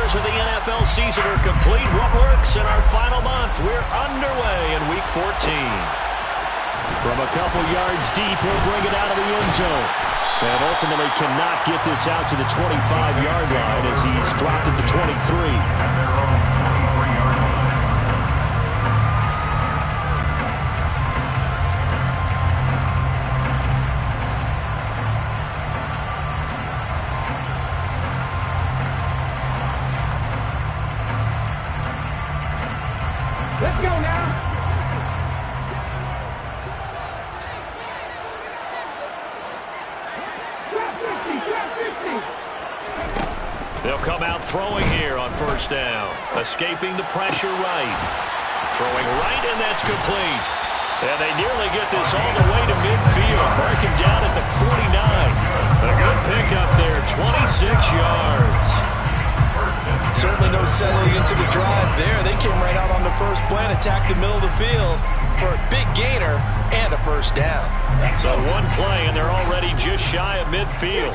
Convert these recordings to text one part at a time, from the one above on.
quarters of the NFL season are complete. What works in our final month? We're underway in Week 14. From a couple yards deep, he'll bring it out of the end zone. And ultimately cannot get this out to the 25-yard line as he's dropped at the 23. Let's go now. They'll come out throwing here on first down. Escaping the pressure right. Throwing right, and that's complete. And they nearly get this all the way to midfield. Marking down at the 49. A good pickup there, 26 yards. Certainly no settling into the drive there. They came right out on the first play and attacked the middle of the field for a big gainer and a first down. So one play, and they're already just shy of midfield.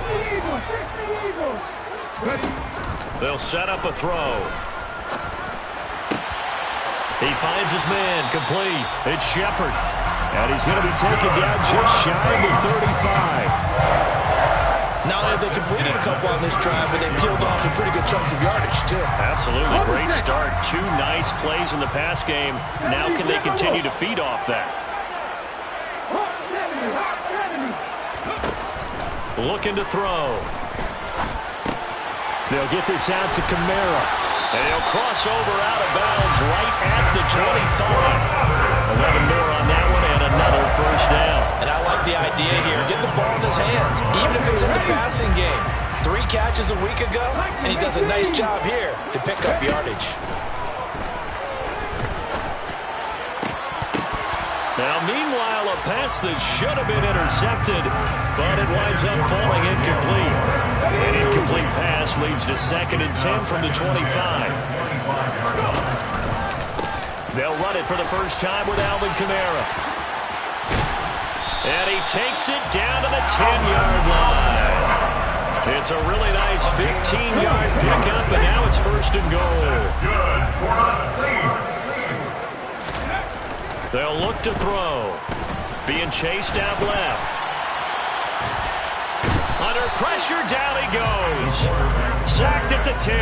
They'll set up a throw. He finds his man, complete. It's Shepard. And he's going to be taken down just shy of the 35. Not only have they completed a couple on this drive, but they peeled off some pretty good chunks of yardage, too. Absolutely. Great start. Two nice plays in the pass game. Now can they continue to feed off that? Looking to throw. They'll get this out to Kamara. And he'll cross over out of bounds right at the 25. 11 more on that one and another first down. And I like the idea here. Get the ball in his hands, even if it's in the passing game. 3 catches a week ago, and he does a nice job here to pick up yardage. Now, meanwhile, a pass that should have been intercepted, but it winds up falling incomplete. An incomplete pass leads to 2nd and 10 from the 25. They'll run it for the first time with Alvin Kamara. And he takes it down to the 10-yard line. It's a really nice 15-yard pickup, and now it's 1st and goal. Good for the Saints. They'll look to throw. Being chased out left. Under pressure, down he goes. Sacked at the 10.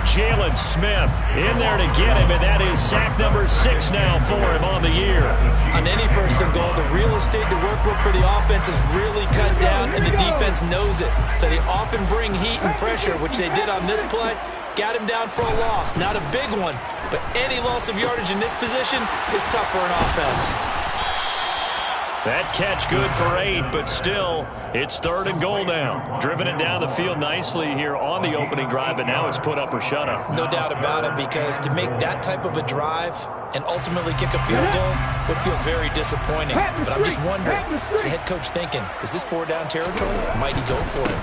Jalen Smith in there to get him, and that is sack number 6 now for him on the year. On any 1st and goal, the real estate to work with for the offense is really cut down, and the defense knows it. So they often bring heat and pressure, which they did on this play. Got him down for a loss. Not a big one, but any loss of yardage in this position is tough for an offense. That catch good for 8, but still, it's 3rd and goal now. Driven it down the field nicely here on the opening drive, but now it's put up or shut up. No doubt about it, because to make that type of a drive and ultimately kick a field goal would feel very disappointing. But I'm just wondering, is the head coach thinking, is this 4-down territory? Might he go for it?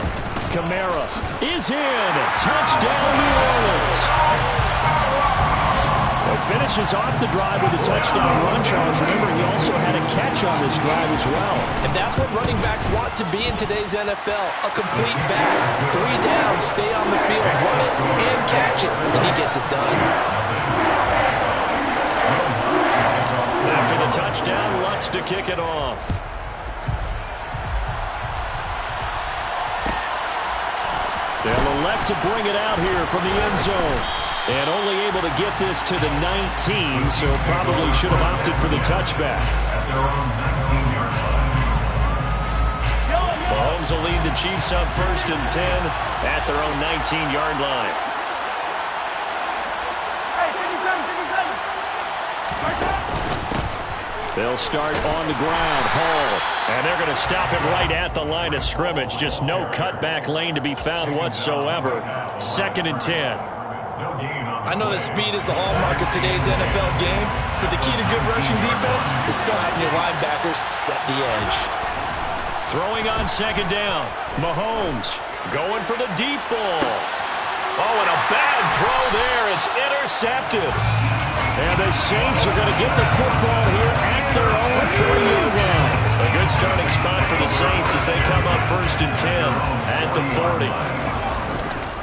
Kamara is in. Touchdown, New Orleans. Finishes off the drive with a touchdown run, Charles. Remember, he also had a catch on this drive as well. And that's what running backs want to be in today's NFL. A complete back. 3 down, stay on the field, run it, and catch it. And he gets it done. After the touchdown, Lutz to kick it off. They'll elect to bring it out here from the end zone. And only able to get this to the 19, so probably should have opted for the touchback. Mahomes will lead the Chiefs up 1st and 10 at their own 19-yard line. They'll start on the ground. Hall. And they're going to stop him right at the line of scrimmage. Just no cutback lane to be found whatsoever. 2nd and 10. I know that speed is the hallmark of today's NFL game, but the key to good rushing defense is still having your linebackers set the edge. Throwing on 2nd down. Mahomes going for the deep ball. Oh, and a bad throw there. It's intercepted. And the Saints are going to get the football here at their own 40-yard line. A good starting spot for the Saints as they come up 1st and 10 at the 40.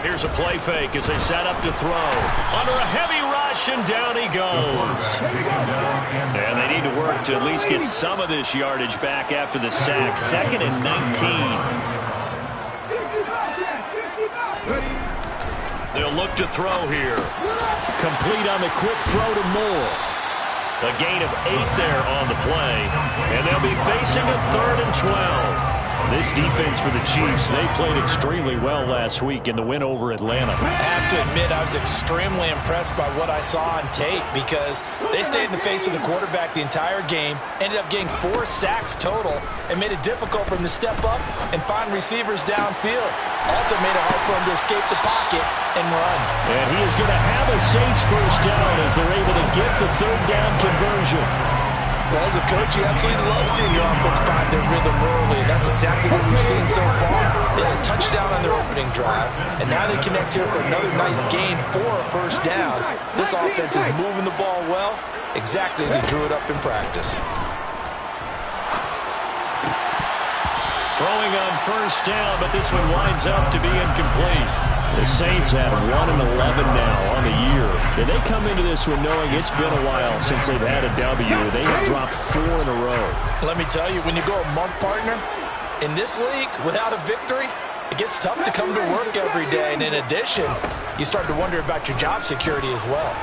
Here's a play fake as they set up to throw. Under a heavy rush, and down he goes. And they need to work to at least get some of this yardage back after the sack. 2nd and 19. They'll look to throw here. Complete on the quick throw to Moore. A gain of 8 there on the play. And they'll be facing a 3rd and 12. This defense for the Chiefs, they played extremely well last week in the win over Atlanta. I have to admit, I was extremely impressed by what I saw on tape because they stayed in the face of the quarterback the entire game, ended up getting 4 sacks total, and made it difficult for him to step up and find receivers downfield. Also made it hard for him to escape the pocket and run. And he is going to have a Saints first down as they're able to get the 3rd down conversion. Well, as a coach, you absolutely love seeing your offense find their rhythm early, and that's exactly what we've seen so far. They had a touchdown on their opening drive, and now they connect here for another nice gain for a first down. This offense is moving the ball well, exactly as he drew it up in practice. Throwing on first down, but this one winds up to be incomplete. The Saints have 1-11 now on the year. And they come into this one knowing it's been a while since they've had a W. They have dropped 4 in a row. Let me tell you, when you go a month, partner, in this league, without a victory, it gets tough to come to work every day. And in addition, you start to wonder about your job security as well.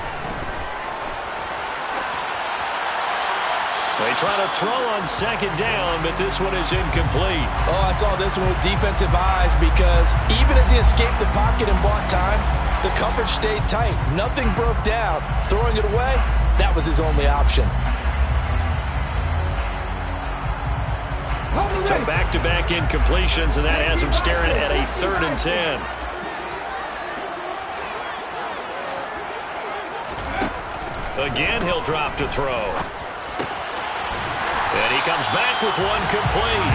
They try to throw on 2nd down, but this one is incomplete. Oh, I saw this one with defensive eyes because even as he escaped the pocket and bought time, the coverage stayed tight. Nothing broke down. Throwing it away, that was his only option. So back-to-back incompletions, and that has him staring at a 3rd and 10. Again, he'll drop to throw. And he comes back with one complete.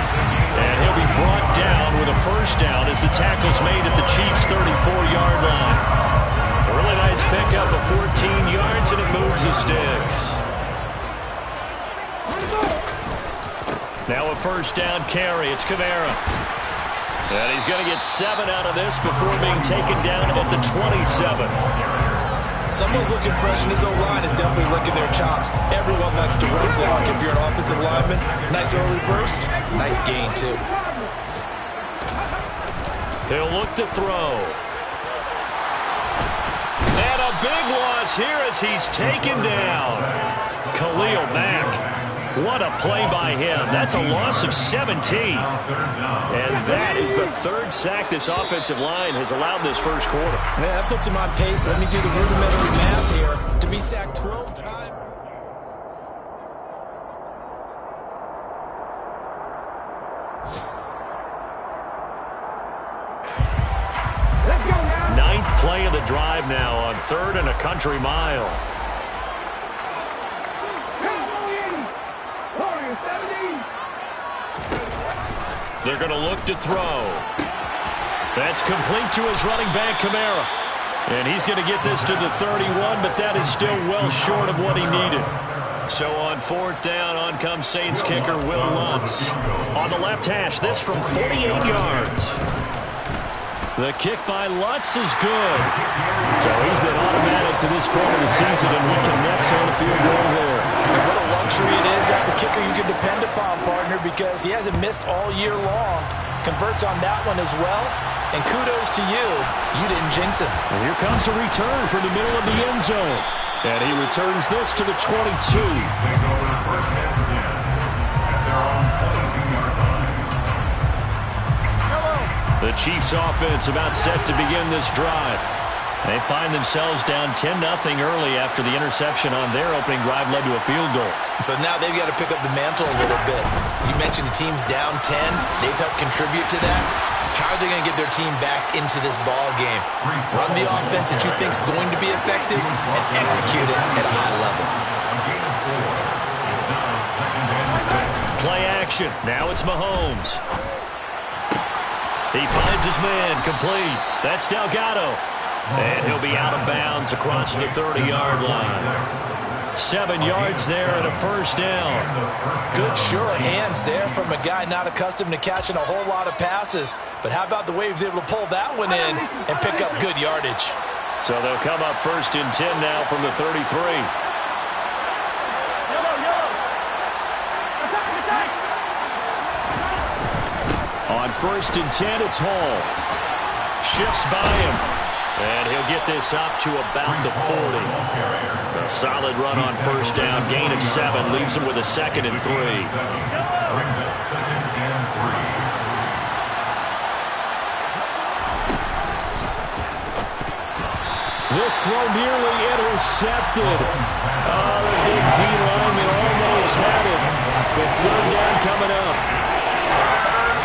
And he'll be brought down with a first down as the tackle's made at the Chiefs' 34-yard line. A really nice pickup of 14 yards, and it moves the sticks. Now a first down carry. It's Kamara. And he's going to get 7 out of this before being taken down at the 27. Someone's looking fresh, and his O-line is definitely licking their chops. Everyone likes to run block if you're an offensive lineman. Nice early burst. Nice gain, too. He'll look to throw. And a big loss here as he's taken down. Khalil Mack. What a play by him. That's a loss of 17. And that is the 3rd sack this offensive line has allowed this first quarter. Man, that puts him on pace. Let me do the rudimentary math here. To be sacked 12 times. Let's go now. 9th play of the drive now on 3rd and a country mile. They're going to look to throw. That's complete to his running back, Kamara. And he's going to get this to the 31, but that is still well short of what he needed. So on 4th down, on comes Saints kicker Will Lutz. On the left hash, this from 48 yards. The kick by Lutz is good. So he's been automatic to this point of the season, and he connects on the field goal there. And what a luxury it is to have a kicker you can depend upon, partner, because he hasn't missed all year long. Converts on that one as well. And kudos to you. You didn't jinx him. And here comes a return from the middle of the end zone. And he returns this to the 22. The Chiefs offense about set to begin this drive. They find themselves down 10-0 early after the interception on their opening drive led to a field goal. So now they've got to pick up the mantle a little bit. You mentioned the team's down 10. They've helped contribute to that. How are they going to get their team back into this ball game? Run the offense that you think is going to be effective and execute it at a high level. Play action. Now it's Mahomes. He finds his man complete. That's Delgado. And he'll be out of bounds across the 30-yard line. 7 yards there and a first down. Good, sure hands there from a guy not accustomed to catching a whole lot of passes. But how about the way he was able to pull that one in and pick up good yardage? So they'll come up 1st and 10 now from the 33. On 1st and 10, it's Hall. Shifts by him. And he'll get this up to about the 40. A solid run on 1st down. Gain of 7. Leaves him with a 2nd and 3. This throw nearly intercepted. Oh, the big D lineman almost had it. But 3rd down coming up.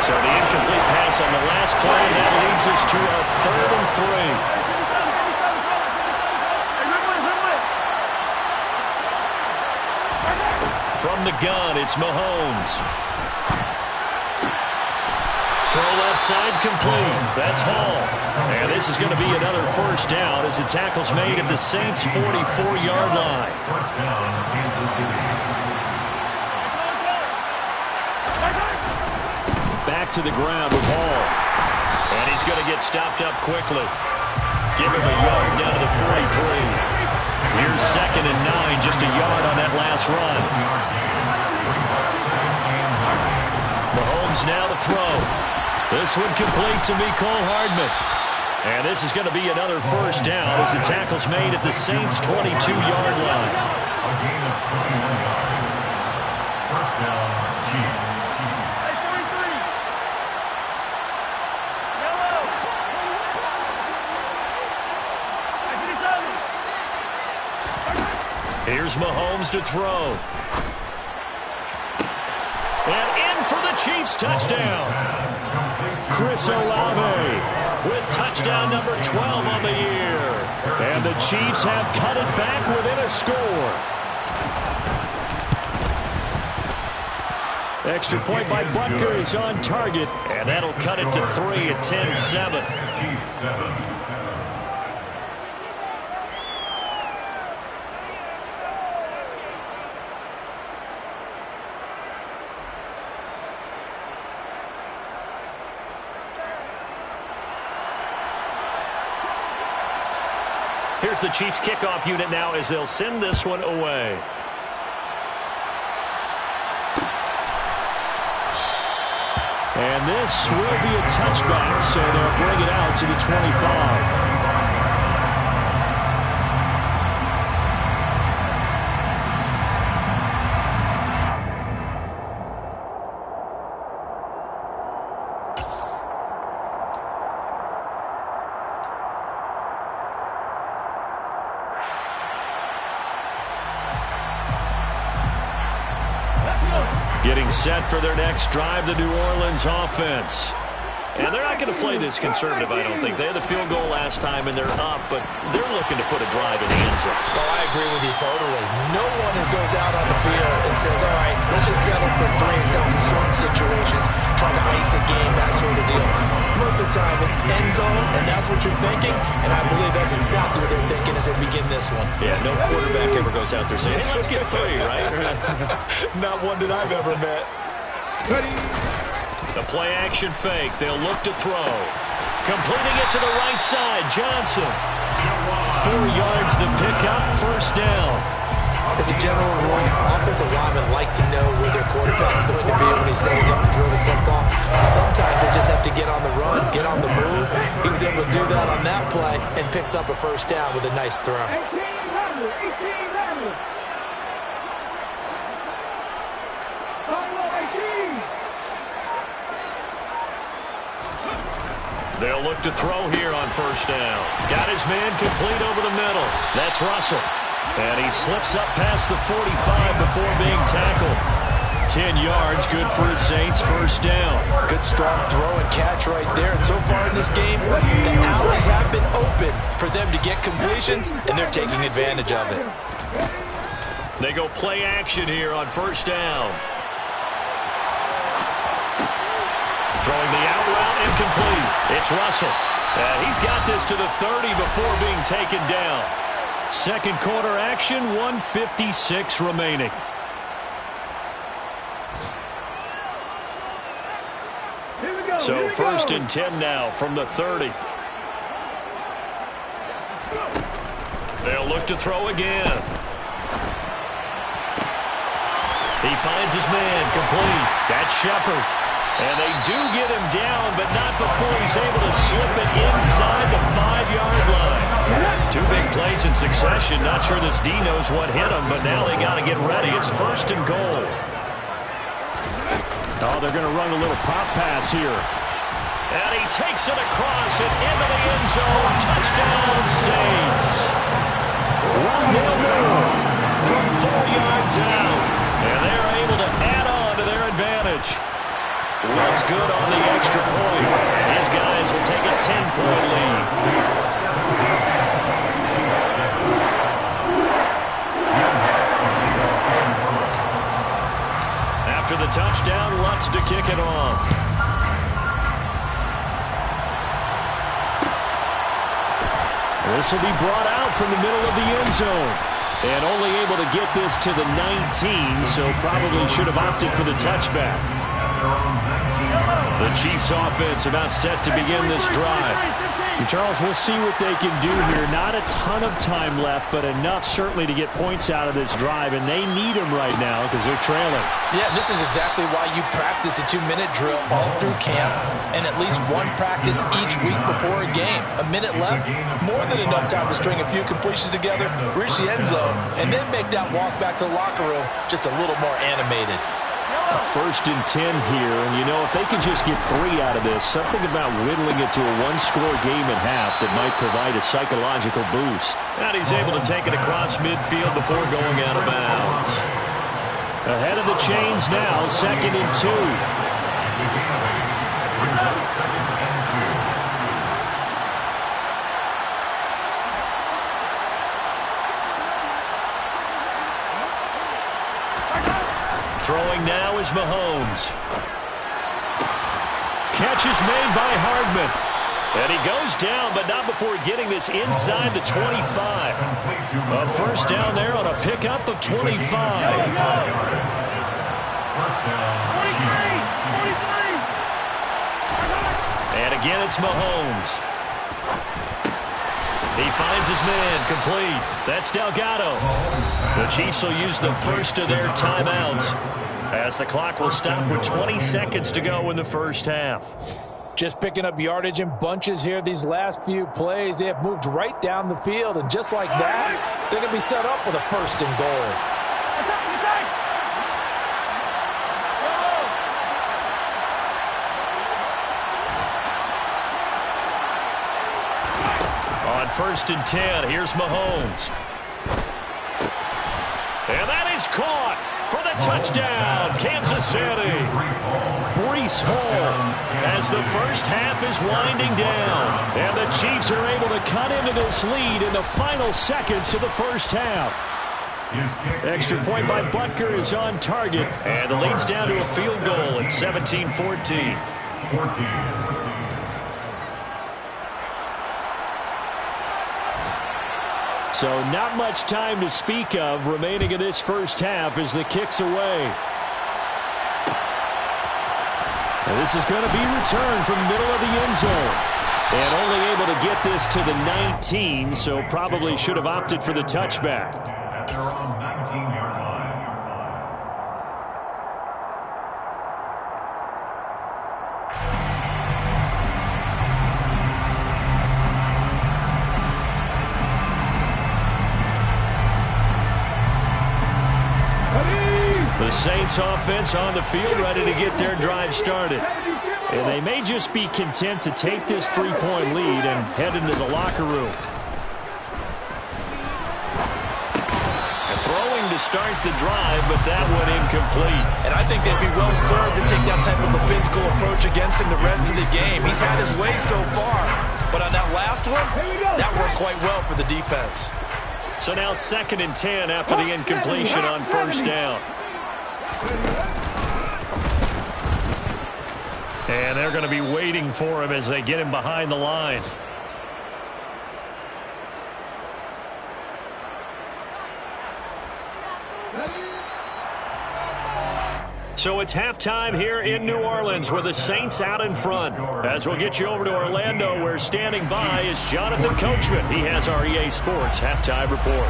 So the incomplete pass on the last play, and that leads us to our 3rd and 3. From the gun, it's Mahomes. Throw left side complete. That's Hall. And this is going to be another 1st down as the tackle's made at the Saints' 44-yard line. First down, Kansas City. Back to the ground with Hall. And he's going to get stopped up quickly. Give him a yard down to the 43. Here's 2nd and 9, just a yard on that last run. Mahomes now to throw. This one complete to Mecole Hardman. And this is going to be another 1st down as the tackle's made at the Saints' 22-yard line. A gain of 21 yards. First down, Chiefs. Here's Mahomes to throw. And in for the Chiefs touchdown. Chris Olave with touchdown number 12 on the year. And the Chiefs have cut it back within a score. Extra point by Butker is on target. And that'll cut it to 3 at 10-7. Chiefs 7. Here's the Chiefs kickoff unit now as they'll send this one away. And this will be a touchback, so they'll bring it out to the 25. Getting set for their next drive, the New Orleans offense. And they're not going to play this conservative, I don't think. They had the field goal last time, and they're up, but they're looking to put a drive in the end zone. Oh, I agree with you totally. No one goes out on the field and says, all right, let's just settle for 3, except in certain situations, trying to ice a game, that sort of deal. Most of the time, it's end zone, and that's what you're thinking, and I believe that's exactly what they're thinking as they begin this one. Yeah, no quarterback ever goes out there saying, hey, let's get 3, right? Not one that I've ever met. The play-action fake. They'll look to throw. Completing it to the right side. Johnson. 4 yards the pickup. 1st down. As a general rule, offensive linemen like to know where their quarterback's going to be when he's setting up to throw the football. Sometimes they just have to get on the run, get on the move. He was able to do that on that play and picks up a 1st down with a nice throw. 18 They'll look to throw here on 1st down. Got his man complete over the middle. That's Russell. And he slips up past the 45 before being tackled. 10 yards, good for the Saints, 1st down. Good strong throw and catch right there. And so far in this game, the alleys have been open for them to get completions, and they're taking advantage of it. They go play action here on 1st down. Throwing the out route incomplete. It's Russell. He's got this to the 30 before being taken down. Second quarter action, 1:56 remaining. So first and 10 now from the 30. They'll look to throw again. He finds his man, complete. That's Shepard. And they do get him down, but not before he's able to slip it inside the 5-yard line. Two big plays in succession. Not sure this D knows what hit him, but now they got to get ready. It's first and goal. Oh, they're going to run a little pop pass here. And he takes it across and into the end zone. Touchdown, Saints. One more move from 4 yards out. And they're able to add on to their advantage. What's good on the extra point. And his guys will take a 10-point lead. After the touchdown, Lutz to kick it off. This will be brought out from the middle of the end zone. And only able to get this to the 19, so probably should have opted for the touchback. The Chiefs offense about set to begin this drive. And Charles, we'll see what they can do here. Not a ton of time left, but enough certainly to get points out of this drive, and they need them right now because they're trailing. Yeah, this is exactly why you practice a 2-minute drill all through camp and at least one practice each week before a game. A minute left, more than enough time to string a few completions together, reach the end zone, and then make that walk back to the locker room just a little more animated. First and 10 here, and you know, if they can just get 3 out of this, something about whittling it to a 1-score game at half that might provide a psychological boost. And he's able to take it across midfield before going out of bounds. Ahead of the chains now, second and 2. Throwing now is Mahomes. Catch is made by Hardman. And he goes down, but not before getting this inside the 25. A first down there on a pickup of 25. And again, it's Mahomes. He finds his man, complete. That's Delgado. The Chiefs will use the first of their timeouts as the clock will stop with 20 seconds to go in the first half. Just picking up yardage in bunches here these last few plays. They have moved right down the field, and just like that, they're going to be set up with a first and goal. On first and 10, here's Mahomes. And that is caught for the touchdown, Kansas City. Breece Hall as the first half is winding down. And the Chiefs are able to cut into this lead in the final seconds of the first half. Extra point by Butker is on target. And the lead's down to a field goal at 17-14. So not much time to speak of remaining in this first half as the kick's away. And this is going to be returned from the middle of the end zone. And only able to get this to the 19, so probably should have opted for the touchback. At their own 19-yard line. The Saints offense on the field ready to get their drive started. And they may just be content to take this 3-point lead and head into the locker room. Throwing to start the drive, but that one incomplete. And I think they'd be well served to take that type of a physical approach against him the rest of the game. He's had his way so far, but on that last one, that worked quite well for the defense. So now second and 10 after the incompletion on first down. And they're going to be waiting for him as they get him behind the line. So it's halftime here in New Orleans with the Saints out in front. As we'll get you over to Orlando, where standing by is Jonathan Coachman. He has our EA Sports halftime report.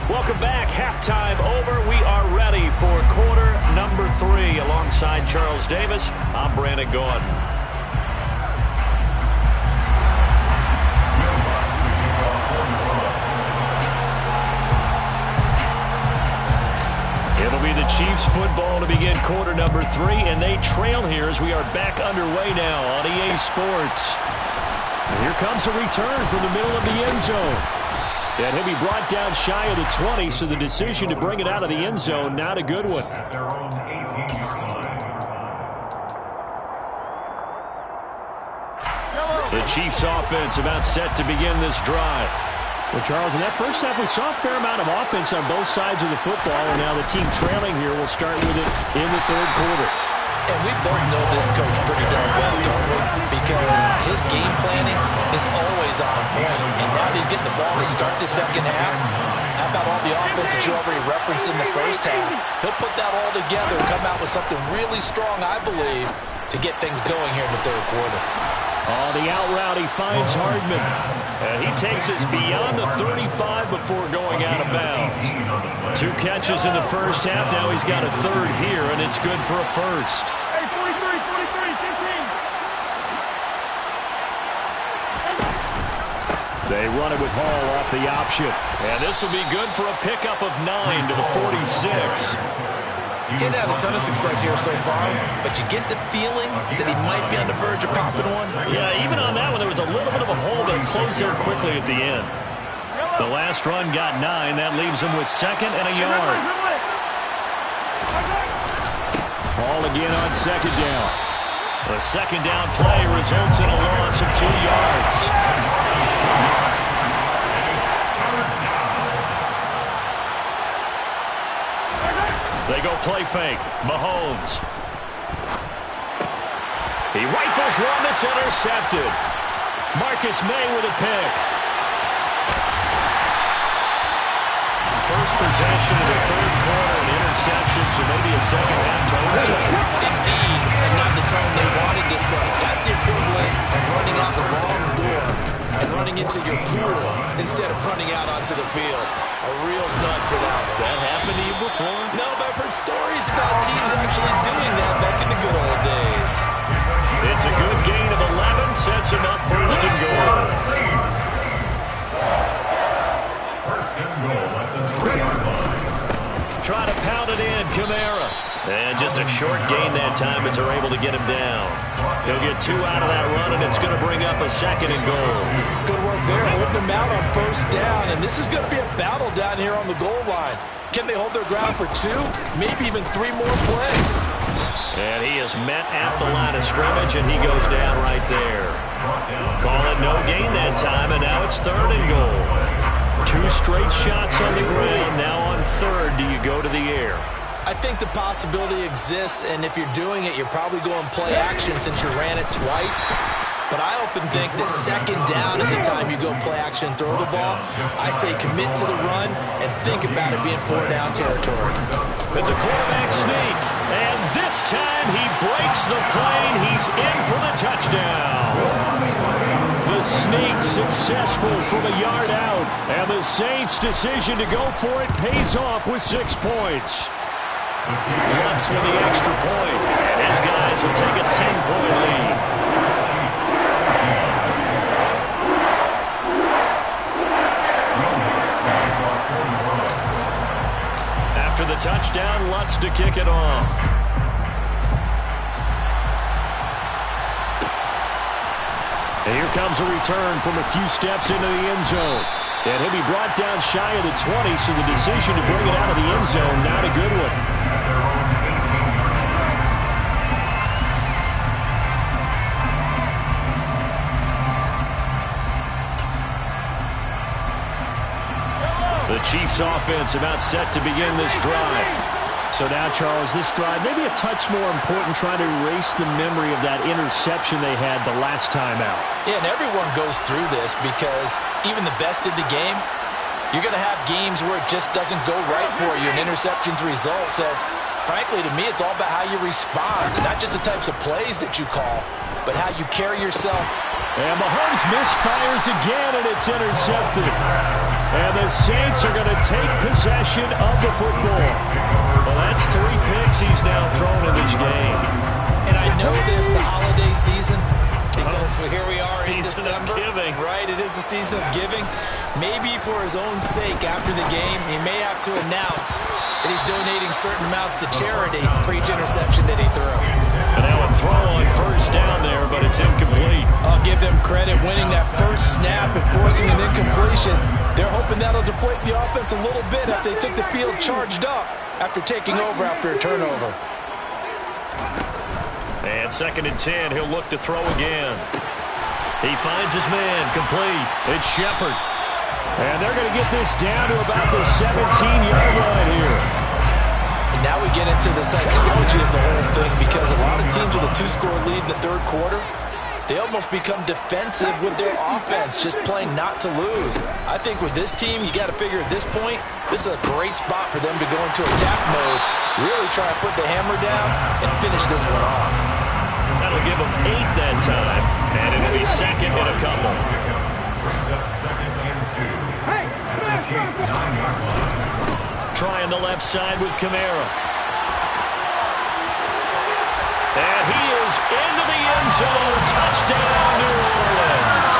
Welcome back. Halftime over. We are ready for quarter number 3. Alongside Charles Davis, I'm Brandon Gaudin. It'll be the Chiefs football to begin quarter number 3, and they trail here as we are back underway now on EA Sports. And here comes a return from the middle of the end zone. And he'll be brought down shy of the 20, so the decision to bring it out of the end zone, not a good one. At their own 18-yard line. The Chiefs offense about set to begin this drive. Well, Charles, in that first half, we saw a fair amount of offense on both sides of the football, and now the team trailing here will start with it in the third quarter. And we both know this coach pretty darn well, don't we? Because his game planning is always on point. And now that he's getting the ball to start the second half, how about all the offense that you already referenced in the first half? He'll put that all together and come out with something really strong, I believe, to get things going here in the third quarter. On the out route, he finds Hardman. And he takes us beyond the 35 before going out of bounds. 2 catches in the first half. Now he's got a third here, and it's good for a first. Hey, 43, 15. They run it with Hall off the option. And this will be good for a pickup of 9 to the 46. Didn't have a ton of success here so far, but you get the feeling that he might be on the verge of popping one. Yeah, even on that one, there was a little bit of a hole that closed there quickly at the end. The last run got 9. That leaves him with 2nd and a yard. Hall again on 2nd down. The 2nd down play results in a loss of 2 yards. They go play fake. Mahomes. He rifles one that's intercepted. Marcus May with a pick. First possession of the third quarter, an interception, so maybe a second half tone set. Indeed, and not the tone they wanted to set. That's the equivalent of running out the wrong door and running into your pool instead of running out onto the field. A real dud for that. Has that happened to you before? No, but I've heard stories about teams actually doing that back in the good old days. It's a good gain of 11, sets him up 1st and goal. First and goal at the 3-yard line. Try to pound it in, Kamara. And just a short gain that time as they're able to get him down. He'll get 2 out of that run, and it's going to bring up a 2nd and goal. Good work there, holding them out on 1st down, and this is going to be a battle down here on the goal line. Can they hold their ground for 2, maybe even 3 more plays? And he is met at the line of scrimmage, and he goes down right there. Call it no gain that time, and now it's 3rd and goal. 2 straight shots on the ground. Now on 3rd, do you go to the air? I think the possibility exists, and if you're doing it, you're probably going play action since you ran it twice. But I often think that 2nd down is the time you go play action and throw the ball. I say commit to the run and think about it being 4-down territory. It's a quarterback sneak, and this time he breaks the plane. He's in for the touchdown. The sneak successful from a yard out, and the Saints' decision to go for it pays off with 6 points. Lux with the extra point, and his guys will take a 10-point lead. After the touchdown, Lutz to kick it off. And here comes a return from a few steps into the end zone. And he'll be brought down shy of the 20, so the decision to bring it out of the end zone, not a good one. The Chiefs offense about set to begin this drive. So now, Charles, this drive maybe a touch more important, trying to erase the memory of that interception they had the last time out. Yeah, and everyone goes through this because even the best in the game, you're going to have games where it just doesn't go right for you, and interceptions result. So, frankly, to me, it's all about how you respond, not just the types of plays that you call, but how you carry yourself. And Mahomes misfires again, and it's intercepted. And the Saints are going to take possession of the football. Well, that's 3 picks he's now thrown in this game. And I know this, the holiday season, because here we are in Season of December. giving. Right, it is the season of giving. Maybe for his own sake after the game, he may have to announce that he's donating certain amounts to charity for each interception that he threw. And now a throw on first down there, but it's incomplete. I'll give them credit winning that first snap and forcing an incompletion. They're hoping that'll deflate the offense a little bit after they took the field charged up after taking over after a turnover. And 2nd and 10, he'll look to throw again. He finds his man, complete. It's Shepard. And they're going to get this down to about the 17-yard line here. And now we get into the psychology of the whole thing, because a lot of teams with a 2-score lead in the third quarter, they almost become defensive with their offense, just playing not to lose. I think with this team, you got to figure at this point, this is a great spot for them to go into attack mode, really try to put the hammer down and finish this one off. That'll give them 8 that time, and it'll be 2nd and a couple. Brings up 2nd and 2. At the Chiefs' 9-yard line. Trying the left side with Kamara. And he is into the end zone. Touchdown, New Orleans.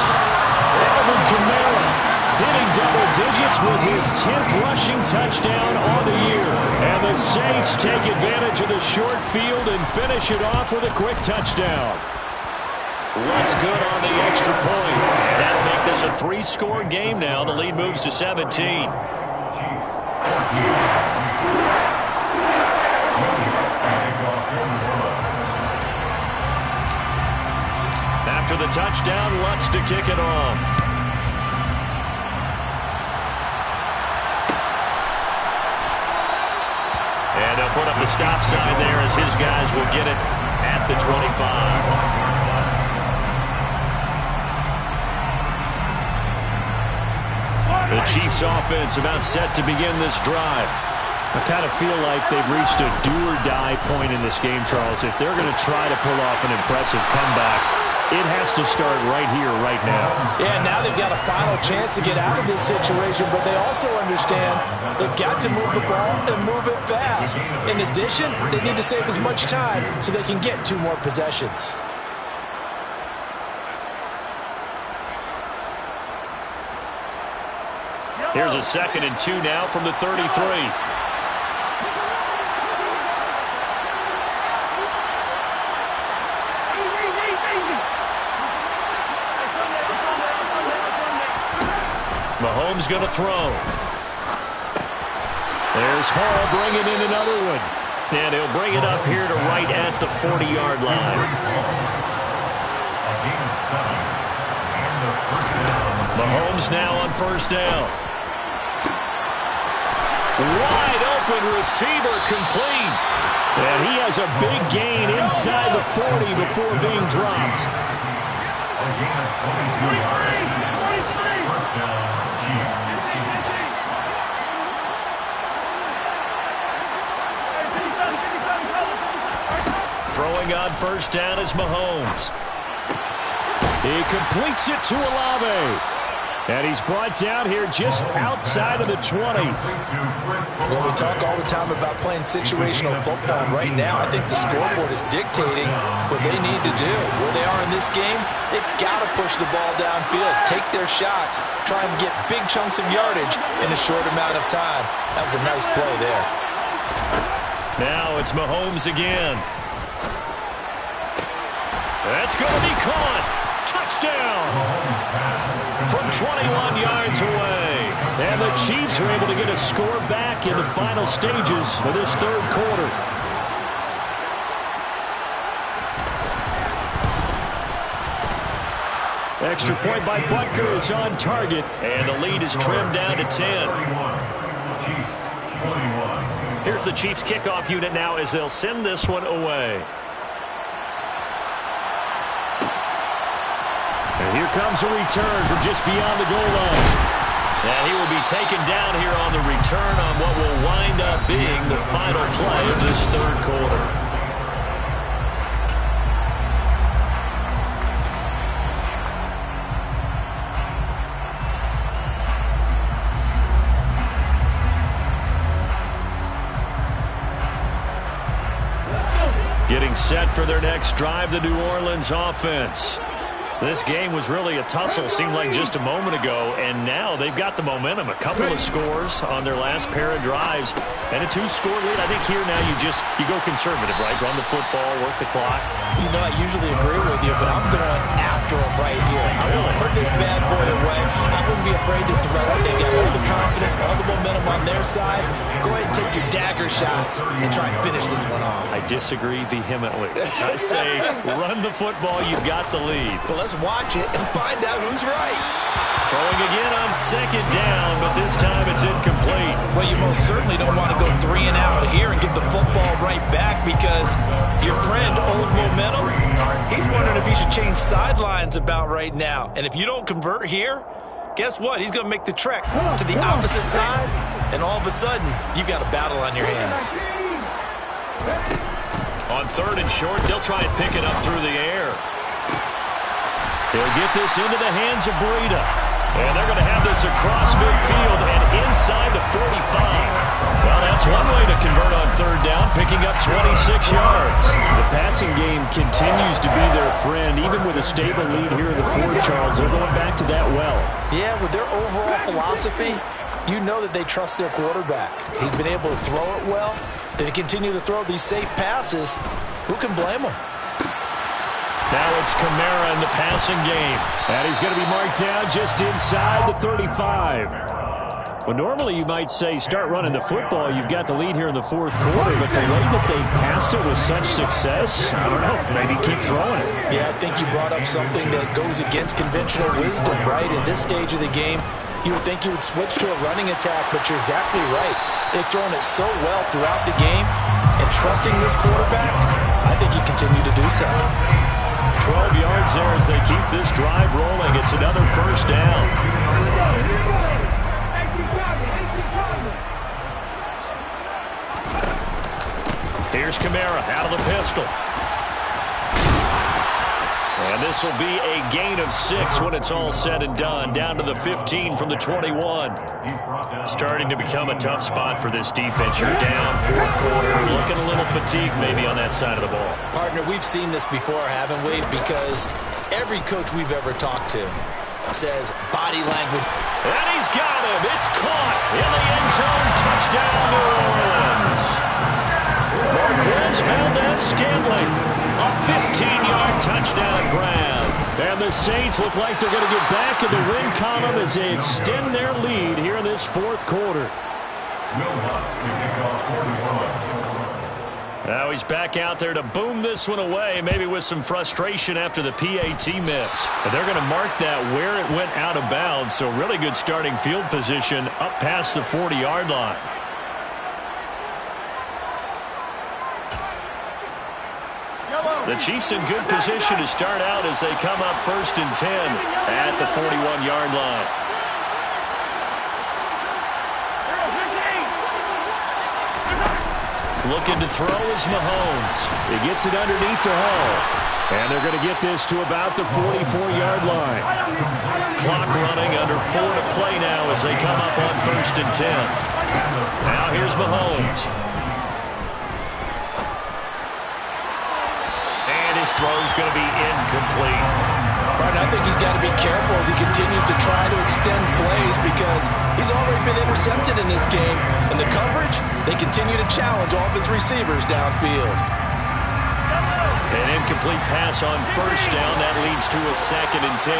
Alvin Kamara hitting double digits with his 10th rushing touchdown on the year. And the Saints take advantage of the short field and finish it off with a quick touchdown. What's good on the extra point? That'll make this a 3-score game now. The lead moves to 17. Chiefs 14. After the touchdown, Lutz to kick it off. And they'll put up the stop sign there as his guys will get it at the 25. The Chiefs offense about set to begin this drive. I kind of feel like they've reached a do-or-die point in this game, Charles. If they're going to try to pull off an impressive comeback, it has to start right here, right now. Yeah, now they've got a final chance to get out of this situation, but they also understand they've got to move the ball and move it fast. In addition, they need to save as much time so they can get 2 more possessions. Here's a 2nd and 2 now from the 33. Mahomes going to throw. There's Hall bringing in another one. And he'll bring it up here to right at the 40-yard line. A gain of 7. And the first down. Mahomes now on first down. Wide open receiver, complete. And he has a big gain inside the 40 before being dropped. A gain of 22 yards. First down, Chiefs. Throwing on first down is Mahomes. He completes it to Olave. And he's brought down here just outside of the 20. Well, we talk all the time about playing situational football. Right now, I think the scoreboard is dictating what they need to do. Where they are in this game, they've got to push the ball downfield, take their shots, try and get big chunks of yardage in a short amount of time. That was a nice play there. Now it's Mahomes again. That's going to be caught. Touchdown from 21 yards away. And the Chiefs are able to get a score back in the final stages of this third quarter. Extra point by Butker is on target. And the lead is trimmed down to 10. Chiefs 21. Here's the Chiefs kickoff unit now as they'll send this one away. And here comes a return from just beyond the goal line. And he will be taken down here on the return on what will wind up being the final play of this third quarter. Getting set for their next drive, the New Orleans offense. This game was really a tussle, seemed like just a moment ago, and now they've got the momentum. A couple of scores on their last pair of drives, and a 2-score lead. I think here now you go conservative, right? Run the football, work the clock. You know, I usually agree with you, but I'm going after him right here. I want to put this bad boy away. I wouldn't be afraid to throw it. They've got all the confidence, all the momentum on their side. Go ahead and take your dagger shots and try and finish this one off. I disagree vehemently. I say run the football. You've got the lead. Well, let's watch it and find out who's right. Throwing again on second down, but this time it's incomplete. Well, you most certainly don't want to go 3 and out here and give the football right back because your friend, Old Momentum, he's wondering if he should change sidelines about right now. And if you don't convert here, guess what? He's going to make the trek to the opposite side, and all of a sudden, you've got a battle on your hands. On third and short, they'll try and pick it up through the air. They'll get this into the hands of Breida. And they're going to have this across midfield and inside the 45. Well, that's one way to convert on third down, picking up 26 yards. The passing game continues to be their friend, even with a stable lead here in the fourth, Charles. They're going back to that well. Yeah, with their overall philosophy, you know that they trust their quarterback. He's been able to throw it well. They continue to throw these safe passes. Who can blame them? Now it's Kamara in the passing game. And he's going to be marked down just inside the 35. Well, normally you might say start running the football. You've got the lead here in the fourth quarter, but the way that they passed it with such success, I don't know, maybe keep throwing it. Yeah, I think you brought up something that goes against conventional wisdom, right? In this stage of the game, you would think you would switch to a running attack, but you're exactly right. They've thrown it so well throughout the game, and trusting this quarterback, I think you continue to do so. 12 yards there as they keep this drive rolling. It's another first down. Here's Kamara out of the pistol. And this will be a gain of 6 when it's all said and done. Down to the 15 from the 21. Starting to become a tough spot for this defense. You're down fourth quarter. Looking a little fatigued maybe on that side of the ball. Partner, we've seen this before, haven't we? Because every coach we've ever talked to says body language. And he's got him. It's caught in the end zone. Touchdown, New Orleans. Marquez Valdes-Scantling. A 15-yard touchdown grab. And the Saints look like they're going to get back in the win column as they extend their lead here in this fourth quarter. Now he's back out there to boom this one away, maybe with some frustration after the PAT miss. But they're going to mark that where it went out of bounds, so really good starting field position up past the 40-yard line. The Chiefs in good position to start out as they come up 1st and 10 at the 41-yard line. Looking to throw is Mahomes. He gets it underneath to Hall. And they're going to get this to about the 44-yard line. Clock running, under 4 to play now as they come up on 1st and 10. Now here's Mahomes. His throw's going to be incomplete. But I think he's got to be careful as he continues to try to extend plays because he's already been intercepted in this game. And the coverage, they continue to challenge all of his receivers downfield. An incomplete pass on 1st down. That leads to a 2nd and 10.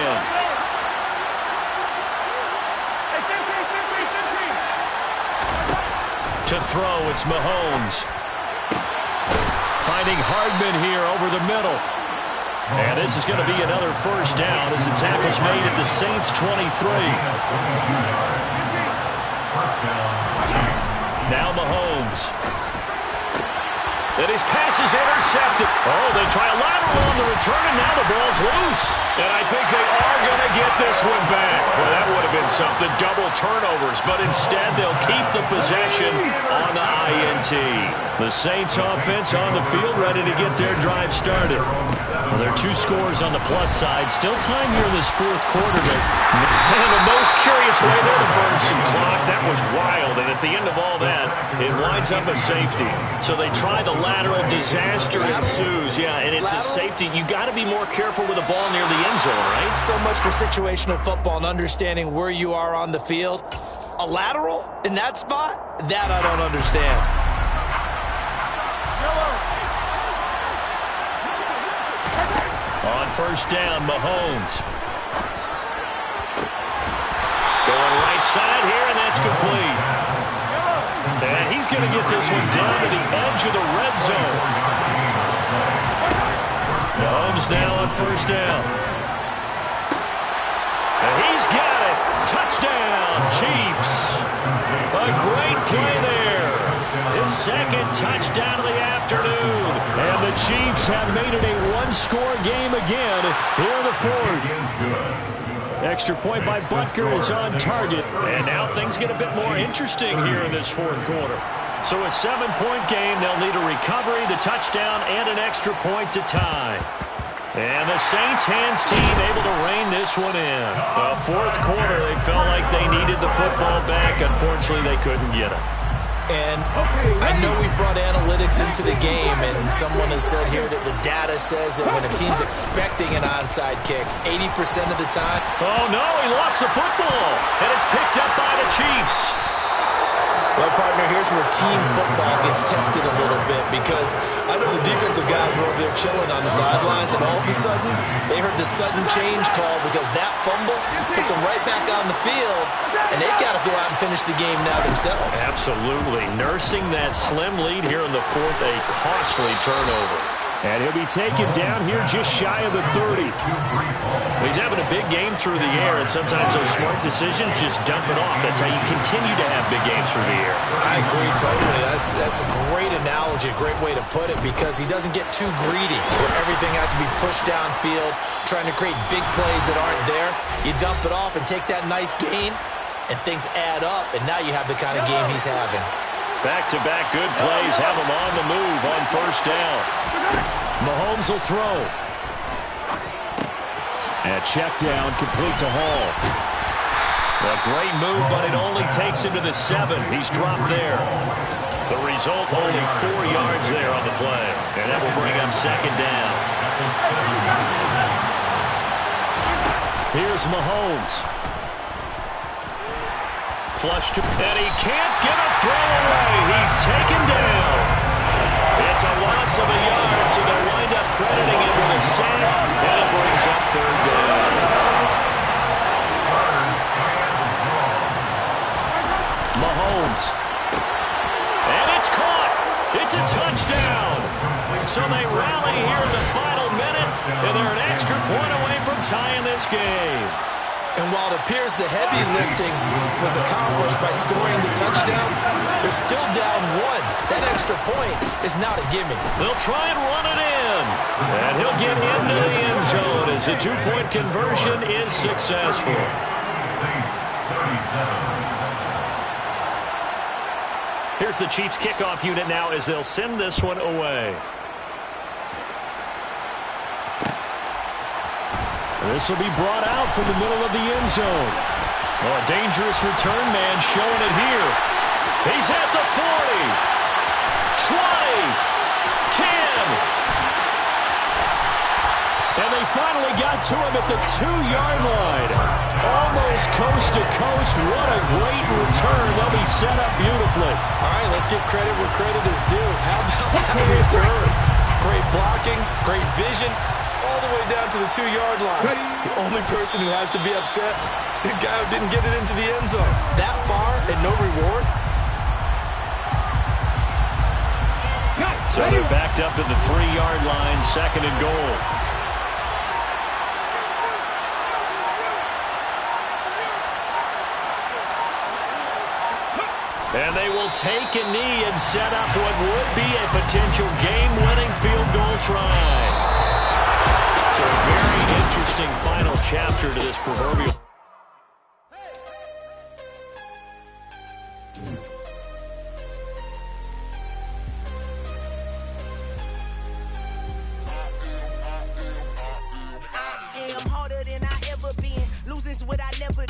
To throw, it's Mahomes. Finding Hardman here over the middle. And this is going to be another first down as the tackle's made at the Saints' 23. Now Mahomes. And his pass is intercepted. Oh, they try a lateral on the return, and now the ball's loose. And I think they are going to get this one back. Well, that would have been something, double turnovers. But instead, they'll keep the possession on the INT. The Saints offense on the field, ready to get their drive started. Well, there are 2 scores on the plus side. Still time here in this fourth quarter. And the most curious way there to burn some clock. That was wild. And at the end of all that, it winds up a safety. So they try the lateral. Disaster ensues. Yeah, and it's a safety. You got to be more careful with the ball near the end zone, right? So much for situational football and understanding where you are on the field. A lateral in that spot? That I don't understand. On first down, Mahomes. Going right side here, and that's complete. And he's going to get this one down to the edge of the red zone. Mahomes now on first down. And he's got it. Touchdown, Chiefs. A great play there. His second touchdown of the afternoon. And the Chiefs have made it a one-score game again here in the fourth. Extra point by Butker is on target. And now things get a bit more interesting here in this fourth quarter. So a 7-point game, they'll need a recovery, the touchdown, and an extra point to tie. And the Saints hands team able to rein this one in. Fourth quarter, they felt like they needed the football back. Unfortunately, they couldn't get it. And I know we brought analytics into the game, and someone has said here that the data says that when a team's expecting an onside kick, 80% of the time. Oh, no, he lost the football, and it's picked up by the Chiefs. Well, partner, here's where team football gets tested a little bit, because I know the defensive guys were over there chilling on the sidelines, and all of a sudden, they heard the sudden change call because that fumble puts them right back on the field, and they've got to go out and finish the game now themselves. Absolutely. Nursing that slim lead here in the fourth, a costly turnover. And he'll be taken down here just shy of the 30. He's having a big game through the air, and sometimes those smart decisions just dump it off. That's how you continue to have big games through the air. I agree totally. That's a great analogy, a great way to put it, because he doesn't get too greedy where everything has to be pushed downfield, trying to create big plays that aren't there. You dump it off and take that nice gain, and things add up, and now you have the kind of game he's having. Back-to-back good plays have him on the move on first down. Mahomes will throw. And check down, complete to Hall. A great move, but it only takes him to the 7. He's dropped there. The result, only 4 yards there on the play. And that will bring up second down. Here's Mahomes. Flush to, and he can't get a throw away. He's taken down. It's a loss of a yard, so they'll wind up crediting him with a sack, and it brings up third down. Mahomes. And it's caught. It's a touchdown. So they rally here in the final minute, and they're an extra point away from tying this game. And while it appears the heavy lifting was accomplished by scoring the touchdown, they're still down 1. That extra point is not a gimme. They'll try and run it in. And he'll get into the end zone as the 2-point conversion is successful. Saints 37. Here's the Chiefs kickoff unit now as they'll send this one away. This will be brought out from the middle of the end zone. Oh, a dangerous return man showing it here. He's at the 40, 20, 10. And they finally got to him at the 2-yard line. Almost coast to coast. What a great return. They'll be set up beautifully. All right, let's give credit where credit is due. How about that return? Great blocking, great vision, all the way down to the 2-yard line. The only person who has to be upset, the guy who didn't get it into the end zone. That far and no reward? So they're backed up to the 3-yard line, second and goal. And they will take a knee and set up what would be a potential game-winning field goal try. So a very interesting final chapter to this proverbial. I am harder than I ever been. Losing's what I never